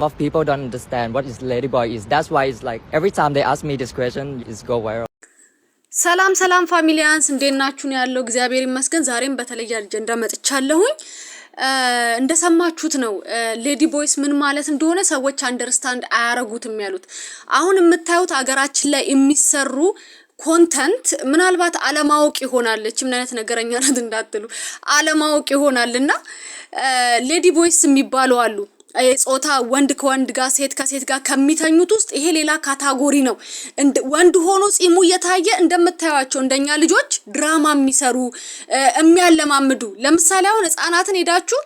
of people don't understand what is ladyboy is. That's why it's like every time they ask me this question, it's go viral. ሰላም ፋሚሊያንስ እንደናችሁ ነው ያለው እግዚአብሔር ይመስገን ዛሬም በተለየ አጀንዳ መጥቻለሁኝ እንደሰማችሁት ነው ሌዲ ቦይስ ምን ማለት እንደሆነ ሰዎች አንደርስታንድ አያረጉትም ያሉት አሁን የምታዩት አገራችን ላይ የሚሰሩ ኮንተንት ምናልባት አለማወቅ ይሆናል ምን አይነት ነገረኛ ናት እንዳትሉ አለማወቅ ይሆናልና ሌዲ ቦይስ የሚባሉ አሉ ጾታ ወንድ ከወንድ ጋር ሴት ከሴት ጋር ከሚተኙት ውስጥ ይሄ ሌላ ካታጎሪ ነው ወንድ ሆኖ ጺሙ እየታየ እንደምታዩቸው እንደኛ ልጆች ድራማ የሚሰሩ የሚያለማምዱ ለምሳሌ አሁን ህፃናትን ሄዳችሁ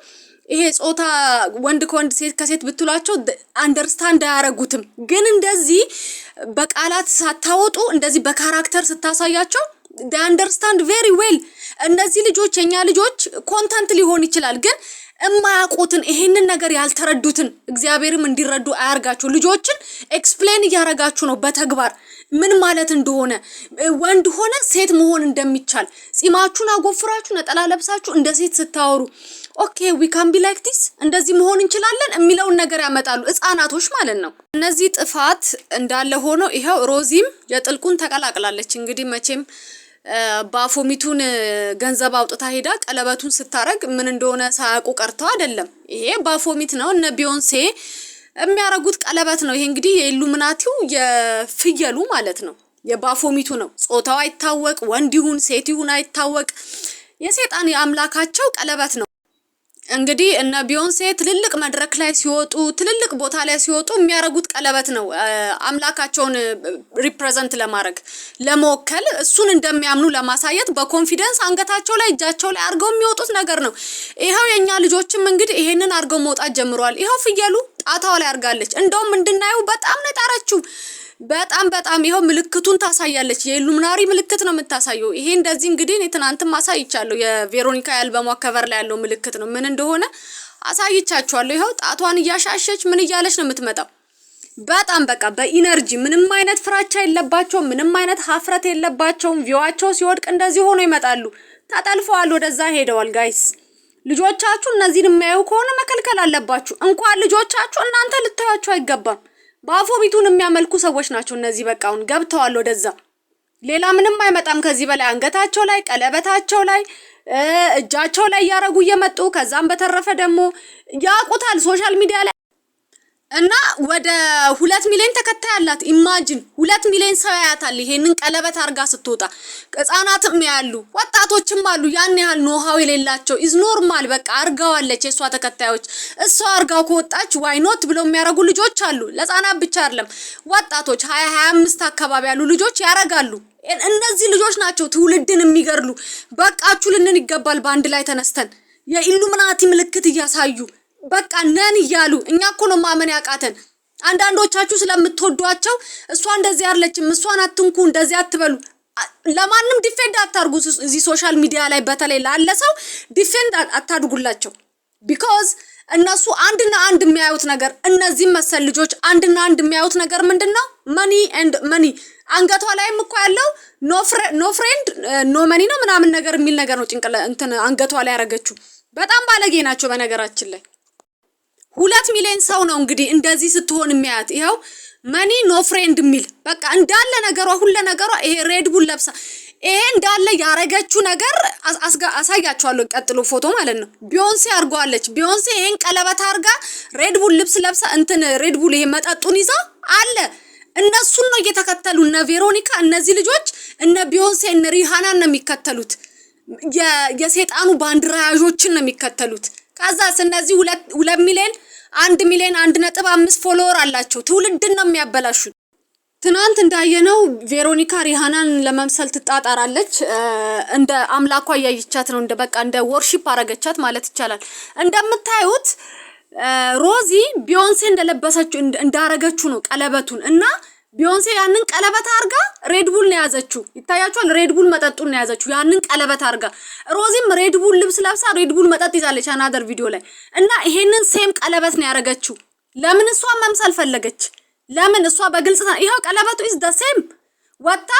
ይሄ ጾታ ወንድ ከወንድ ሴት ከሴት ብትሏቸው አንደርስታንድ አያረጉትም ግን እንደዚህ በቃላት ሳታወጡ እንደዚህ በካራክተር ስታሳያቸው they understand very well እነዚህ ልጆች የኛ ልጆች ኮንተንት ሊሆን ይችላል ግን እማያውቁትን ይሄንን ነገር ያልተረዱትን እግዚአብሔርም እንዲረዱ አያርጋችሁ ልጆችን ኤክስፕሌን ያረጋችሁ ነው በተግባር ምን ማለት እንደሆነ ወንድ ሆነ ሴት መሆን እንደሚቻል ጺማችሁን አጎፍራችሁ ነጠላ ለብሳችሁ እንደ ሴት ስታወሩ ኦኬ we can be like this እንደዚህ መሆን እንችላለን የሚለውን ነገር ያመጣሉ ህፃናቶች ማለት ነው እነዚህ ጥፋት እንዳለ ሆኖ ይሄው ሮዚም የጥልቁን ተቀላቅላለች እንግዲህ መቼም ባፎሚቱን ገንዘብ አውጥታ ሄዳ ቀለበቱን ስታረግ ምን እንደሆነ ሳያውቁ ቀርተው አይደለም ይሄ ባፎሚት ነው እነ ቢዮንሴ የሚያረጉት ቀለበት ነው ይሄ እንግዲህ የኢሉሚናቲው የፍየሉ ማለት ነው የባፎሚቱ ነው ጾታው አይታወቅ ወንድ ይሁን ሴት ይሁን አይታወቅ የሰይጣን የአምላካቸው ቀለበት ነው እንግዲህ እነ ቢዮንሴ ትልልቅ መድረክ ላይ ሲወጡ ትልልቅ ቦታ ላይ ሲወጡ የሚያረጉት ቀለበት ነው አምላካቸውን ሪፕሬዘንት ለማድረግ ለመወከል እሱን እንደሚያምኑ ለማሳየት በኮንፊደንስ አንገታቸው ላይ እጃቸው ላይ አርገው የሚወጡት ነገር ነው ይሄው የኛ ልጆችም እንግዲህ ይሄንን አርገው መውጣት ጀምረዋል ይሄው ፍየሉ ጣታው ላይ አርጋለች እንደውም እንድናዩ በጣም ነው ጣራችሁ በጣም ይሄው ምልክቱን ታሳያለች የኢሉሚናሪ ምልክት ነው የምታሳየው ይሄ እንደዚህ እንግዲህ እኔ ትናንትም አሳይቻለሁ የቬሮኒካ ያልበሟ ከቨር ላይ ያለው ምልክት ነው ምን እንደሆነ አሳይቻችኋለሁ ይሄው ጣቷን ያሻሸች ምን ይያለች ነው የምትመጣው በጣም በቃ በኢነርጂ ምንም አይነት ፍራቻ የለባቸው ምንም አይነት ሀፍረት የለባቸው ቪዋቸው ሲወድቅ እንደዚህ ሆኖ ይመጣሉ ተጠልፈዋል ወደዛ ሄደዋል ጋይስ ልጆቻችሁ እነዚህን የሚያዩ ከሆነ መከልከል አለባችሁ እንኳን ልጆቻችሁ እናንተ ልታያችሁ አይገባም ባፎሚቱን የሚያመልኩ ሰዎች ናቸው እነዚህ በቃውን ገብተዋል ወደዛ ሌላ ምንም አይመጣም ከዚህ በላይ አንገታቸው ላይ ቀለበታቸው ላይ እጃቸው ላይ ያረጉ እየመጡ ከዛም በተረፈ ደግሞ ያቁታል ሶሻል ሚዲያ ላይ እና ወደ 2 ሚሊዮን ተከታይ አላት ኢማጂን 2 ሚሊዮን ሰው ያያታል ይሄንን ቀለበት አርጋ ስትወጣ ህፃናትም ያሉ ወጣቶችም አሉ ያን ያህል ኖሃው የሌላቸው ኢዝ ኖርማል በቃ አርጋዋለች የሷ ተከታዮች እሷ አርጋው ከወጣች ዋይ ኖት ብለው የሚያረጉ ልጆች አሉ ለህፃናት ብቻ አይደለም ወጣቶች 25 አካባቢ ያሉ ልጆች ያረጋሉ እነዚህ ልጆች ናቸው ትውልድን የሚገርሉ በቃችሁ ልንን ይገባል ባንድ ላይ ተነስተን የኢሉሚናቲ ምልክት ያሳዩ በቃ ነን ይያሉ እኛ እኮ ነው ማመን ያቃተን አንዳንዶቻችሁ ስለምትወዷቸው እሷ እንደዚህ አይደለችም እሷን አትንኩ እንደዚህ አትበሉ ለማንም ዲፌንድ አታርጉ እዚህ ሶሻል ሚዲያ ላይ በተለይ ላለ ሰው ዲፌንድ አታድርጉላቸው because እነሱ አንድና አንድ የሚያዩት ነገር እነዚህ መሰል ልጆች አንድና አንድ የሚያዩት ነገር ምንድነው money and money አንገቷ ላይም እኮ ያለው no friend no money ነው ምናምን ነገር የሚል ነገር ነው ጭንቅላ እንትን አንገቷ ላይ ያረጋችሁ በጣም ባለጌ ናቸው በነገራችን ላይ 2 ሚሊዮን ሰው ነው እንግዲህ እንደዚህ ስትሆን የሚያያት ይሄው ማኒ ኖ ፍሬንድ ሚል በቃ እንዳለ ነገሯ ሁሉ ነገሯ ይሄ ሬድ ቡል ለብሳ ይሄ እንዳለ ያረጋችሁ ነገር አሳያችኋለሁ ቀጥሎ ፎቶ ማለት ነው ቢዮንሴ አርጓለች ቢዮንሴ ይሄን ቀለበት አርጋ ሬድ ቡል ልብስ ለብሳ እንትን ሬድ ቡል ይሄ መጠጡን ይዛ አለ እነሱን ነው እየተከተሉ እነ ቬሮኒካ እነዚህ ልጆች እነ ቢዮንሴ እነ ሪሃናን ነው የሚከተሉት የሰይጣኑ ባንዲራ ያዦችን ነው የሚከተሉት ካዛስ እነዚህ 2 ሚሊዮን 1 ሚሊዮን 1.5 ፎሎወር አላቸው ትውልድን ነው የሚያበላሹት ትናንት እንዳየነው ቬሮኒካ ሪሃናን ለመምሰል ትጣጣራለች እንደ አምላኳ ያይቻት ነው እንደ በቃ እንደ ወርሺፕ አረጋቻት ማለት ይቻላል እንደምታዩት ሮዚ ቢዮንሴ እንደለበሰችው እንዳረጋችሁ ነው ቀለበቱን እና ቢዮንሴ ያንን ቀለበት አርጋ ሬድ ቡል ነው ያዘችው ይታያችኋል ሬድ ቡል መጠጡን ነው ያዘችው ያንን ቀለበት አርጋ ሮዚም ሬድ ቡል ልብስ ለብሳ ሬድ ቡል መጠጥ ይዛለች አናደር ቪዲዮ ላይ እና ይሄንን ሴም ቀለበት ነው ያረጋችው ለምን እሷ መምሰል ፈለገች ለምን እሷ በግልጽ ይሄው ቀለበቱ is the same ወጣ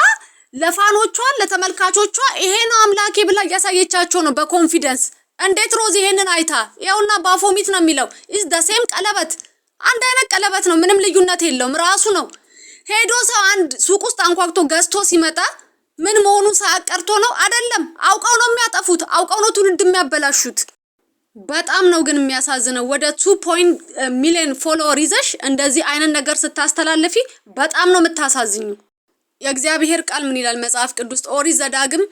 ለፋኖቿ ለተመልካቾቿ ይሄ ነው አምላኬ ብላ ያሳየቻቸው ነው በኮንፊደንስ እንዴት ሮዚ ይሄንን አይታ ያውና ባፎሚት ነው የሚለው is the same ቀለበት አንድ አይነት ቀለበት ነው፣ ምንም ልዩነት የለውም። ራሱ ነው ሄዶ ሰው አንድ ሱቅ ውስጥ አንኳክቶ ገዝቶ ሲመጣ ምን መሆኑን ሳያቀርቶ ነው አይደለም። አውቀው ነው የሚያጠፉት፣ አውቀው ነው ትውልድ የሚያበላሹት። በጣም ነው ግን የሚያሳዝነው። ወደ 2 ሚሊዮን ፎሎወር ይዘሽ እንደዚህ አይነት ነገር ስታስተላልፊ በጣም ነው የምታሳዝኙ። የእግዚአብሔር ቃል ምን ይላል? መጽሐፍ ቅዱስ ኦሪት ዘዳግም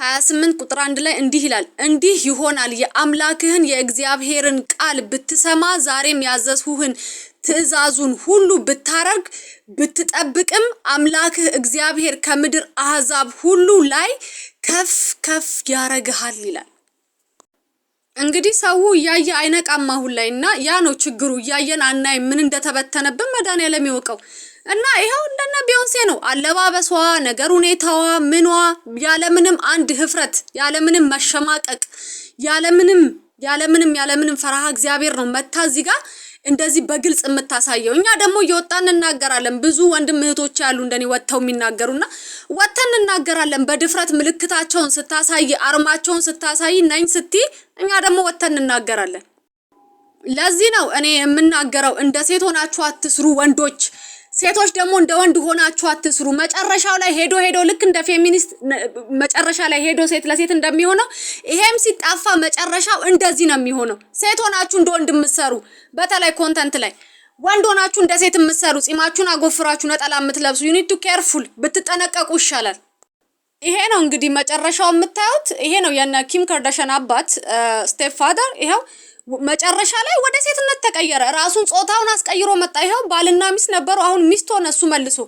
28 ቁጥር 1 ላይ እንዲህ ይላል፣ እንዲህ ይሆናል የአምላክህን የእግዚአብሔርን ቃል ብትሰማ ዛሬም ያዘዝሁህን ትእዛዙን ሁሉ ብታረግ ብትጠብቅም አምላክህ እግዚአብሔር ከምድር አሕዛብ ሁሉ ላይ ከፍ ከፍ ያረግሃል ይላል። እንግዲህ ሰው እያየ አይነቃም አሁን ላይ እና ያ ነው ችግሩ። እያየን አናይ ምን እንደተበተነብን መድኃኒዓለም ይወቀው። እና ይሄው እንደነ ቢዮንሴ ነው አለባበሷ፣ ነገር ሁኔታዋ፣ ምኗ ያለምንም አንድ ህፍረት፣ ያለምንም መሸማቀቅ፣ ያለምንም ፈራሃ እግዚአብሔር ነው መታ እዚህ ጋር እንደዚህ በግልጽ የምታሳየው። እኛ ደግሞ እየወጣን እናገራለን። ብዙ ወንድም እህቶች ያሉ እንደኔ ወጥተው የሚናገሩና ወጥተን እናገራለን። በድፍረት ምልክታቸውን ስታሳይ፣ አርማቸውን ስታሳይ ነኝ ስትይ እኛ ደግሞ ወጥተን እናገራለን። ለዚህ ነው እኔ የምናገረው እንደ ሴት ሆናችሁ አትስሩ ወንዶች፣ ሴቶች ደግሞ እንደ ወንድ ሆናችሁ አትስሩ። መጨረሻው ላይ ሄዶ ልክ እንደ ፌሚኒስት መጨረሻ ላይ ሄዶ ሴት ለሴት እንደሚሆነው ይሄም ሲጣፋ መጨረሻው እንደዚህ ነው የሚሆነው። ሴት ሆናችሁ እንደ ወንድ የምትሰሩ በተለይ ኮንተንት ላይ፣ ወንድ ሆናችሁ እንደ ሴት የምትሰሩ ጺማችሁን አጎፍራችሁ ነጠላ የምትለብሱ you need to careful ብትጠነቀቁ ይሻላል። ይሄ ነው እንግዲህ መጨረሻው የምታዩት። ይሄ ነው የነ ኪም ካርዳሽያን አባት ስቴፕ ፋደር። ይሄው መጨረሻ ላይ ወደ ሴትነት ተቀየረ። ራሱን ጾታውን አስቀይሮ መጣ። ይሄው ባልና ሚስት ነበሩ፣ አሁን ሚስት ሆነ እሱ መልሶ።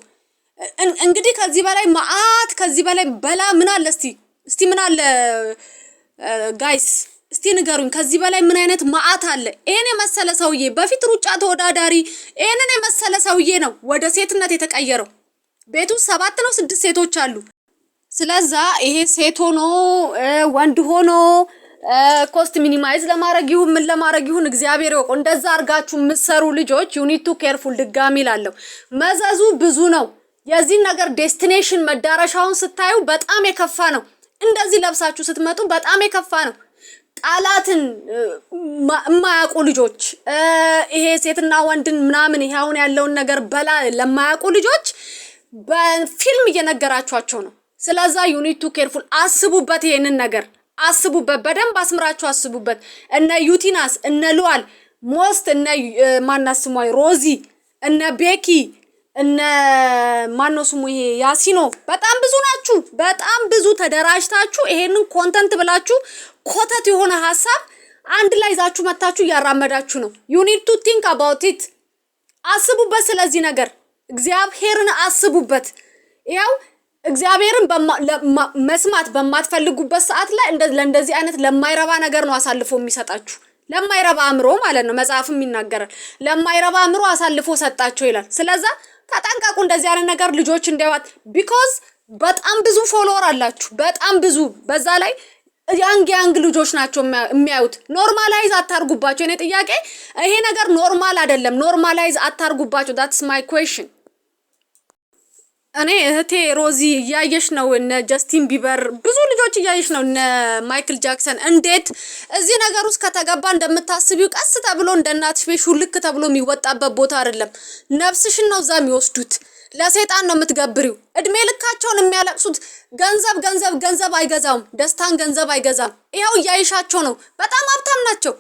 እንግዲህ ከዚህ በላይ መዓት፣ ከዚህ በላይ በላ ምን አለ? እስቲ ምን አለ ጋይስ? እስቲ ንገሩኝ፣ ከዚህ በላይ ምን አይነት መዓት አለ? ይሄን የመሰለ ሰውዬ በፊት ሩጫ ተወዳዳሪ፣ ይሄንን የመሰለ ሰውዬ ነው ወደ ሴትነት የተቀየረው። ቤቱ 7 ነው 6 ሴቶች አሉ። ስለዛ ይሄ ሴት ሆኖ ወንድ ሆኖ ኮስት ሚኒማይዝ ለማድረግ ይሁን ምን ለማድረግ ይሁን እግዚአብሔር ይወቅ። እንደዛ አርጋችሁ የምትሰሩ ልጆች you need to careful። ድጋሚ ላለው መዘዙ ብዙ ነው። የዚህ ነገር ዴስቲኔሽን መዳረሻውን ስታዩ በጣም የከፋ ነው። እንደዚህ ለብሳችሁ ስትመጡ በጣም የከፋ ነው። ቃላትን የማያውቁ ልጆች፣ ይሄ ሴትና ወንድን ምናምን ይሄ አሁን ያለውን ነገር በላ ለማያውቁ ልጆች በፊልም እየነገራችኋቸው ነው። ስለዛ you need to careful። አስቡበት፣ ይሄንን ነገር አስቡበት፣ በደንብ አስምራችሁ አስቡበት። እነ ዩቲናስ፣ እነ ሉዋል ሞስት፣ እነ ማናስሟይ ሮዚ፣ እነ ቤኪ፣ እነ ማኖስሙ ይሄ ያሲኖ በጣም ብዙ ናችሁ። በጣም ብዙ ተደራጅታችሁ ይሄንን ኮንተንት ብላችሁ ኮተት የሆነ ሐሳብ አንድ ላይ ይዛችሁ መታችሁ እያራመዳችሁ ነው። you need to think about it። አስቡበት ስለዚህ ነገር፣ እግዚአብሔርን አስቡበት። ያው እግዚአብሔርን መስማት በማትፈልጉበት ሰዓት ላይ እንደዚህ አይነት ለማይረባ ነገር ነው አሳልፎ የሚሰጣችሁ። ለማይረባ አእምሮ ማለት ነው። መጽሐፍም ይናገራል ለማይረባ አእምሮ አሳልፎ ሰጣቸው ይላል። ስለዛ ተጠንቀቁ እንደዚህ አይነት ነገር ልጆች እንዲያዋት። ቢኮዝ በጣም ብዙ ፎሎወር አላችሁ፣ በጣም ብዙ። በዛ ላይ ያንግ ልጆች ናቸው የሚያዩት። ኖርማላይዝ አታርጉባቸው። እኔ ጥያቄ ይሄ ነገር ኖርማል አይደለም። ኖርማላይዝ አታርጉባቸው። that's my question። እኔ እህቴ ሮዚ እያየሽ ነው፣ እነ ጀስቲን ቢበር ብዙ ልጆች እያየሽ ነው፣ እነ ማይክል ጃክሰን። እንዴት እዚህ ነገር ውስጥ ከተገባ እንደምታስቢው ቀስ ተብሎ እንደናትሽ ቤት ሹልክ ተብሎ የሚወጣበት ቦታ አይደለም። ነፍስሽን ነው እዛ የሚወስዱት። ለሰይጣን ነው የምትገብሪው። እድሜ ልካቸውን የሚያለቅሱት ገንዘብ አይገዛውም። ደስታን ገንዘብ አይገዛም። ይሄው እያይሻቸው ነው። በጣም ሀብታም ናቸው፣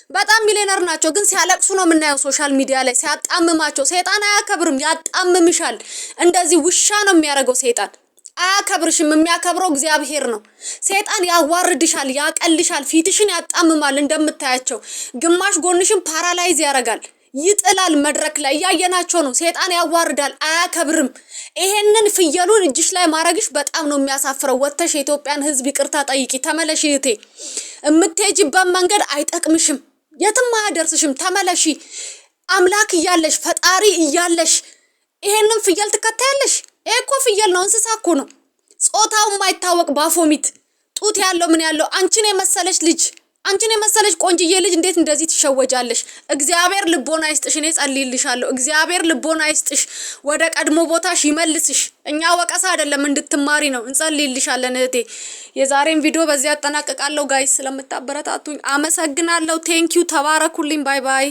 በጣም ሚሊዮነር ናቸው። ግን ሲያለቅሱ ነው የምናየው ሶሻል ሚዲያ ላይ ሲያጣምማቸው። ሰይጣን አያከብርም፣ ያጣምምሻል። እንደዚህ ውሻ ነው የሚያደርገው ሰይጣን። አያከብርሽም፣ የሚያከብረው እግዚአብሔር ነው። ሰይጣን ያዋርድሻል፣ ያቀልሻል፣ ፊትሽን ያጣምማል። እንደምታያቸው ግማሽ ጎንሽን ፓራላይዝ ያደርጋል፣ ይጥላል። መድረክ ላይ እያየናቸው ነው። ሰይጣን ያዋርዳል፣ አያከብርም። ይሄንን ፍየሉን እጅሽ ላይ ማረግሽ በጣም ነው የሚያሳፍረው። ወተሽ የኢትዮጵያን ሕዝብ ይቅርታ ጠይቂ፣ ተመለሺ እህቴ። የምትሄጂበት መንገድ አይጠቅምሽም፣ የትም አያደርስሽም። ተመለሺ። አምላክ እያለሽ ፈጣሪ እያለሽ ይሄንን ፍየል ትከታያለሽ? ይሄ እኮ ፍየል ነው፣ እንስሳ እኮ ነው። ጾታው የማይታወቅ ባፎሚት ጡት ያለው ምን ያለው አንቺን የመሰለሽ ልጅ፣ አንቺን የመሰለሽ ቆንጅዬ ልጅ እንዴት እንደዚህ ትሸወጃለሽ? እግዚአብሔር ልቦና ይስጥሽ። እኔ ጸልይልሻለሁ። እግዚአብሔር ልቦና ይስጥሽ፣ ወደ ቀድሞ ቦታሽ ይመልስሽ። እኛ ወቀሳ አይደለም እንድትማሪ ነው። እንጸልይልሻለን እህቴ። የዛሬን ቪዲዮ በዚህ አጠናቀቃለሁ። ጋይስ ስለምታበረታቱኝ አመሰግናለሁ። ቴንኪዩ። ተባረኩልኝ። ባይ ባይ።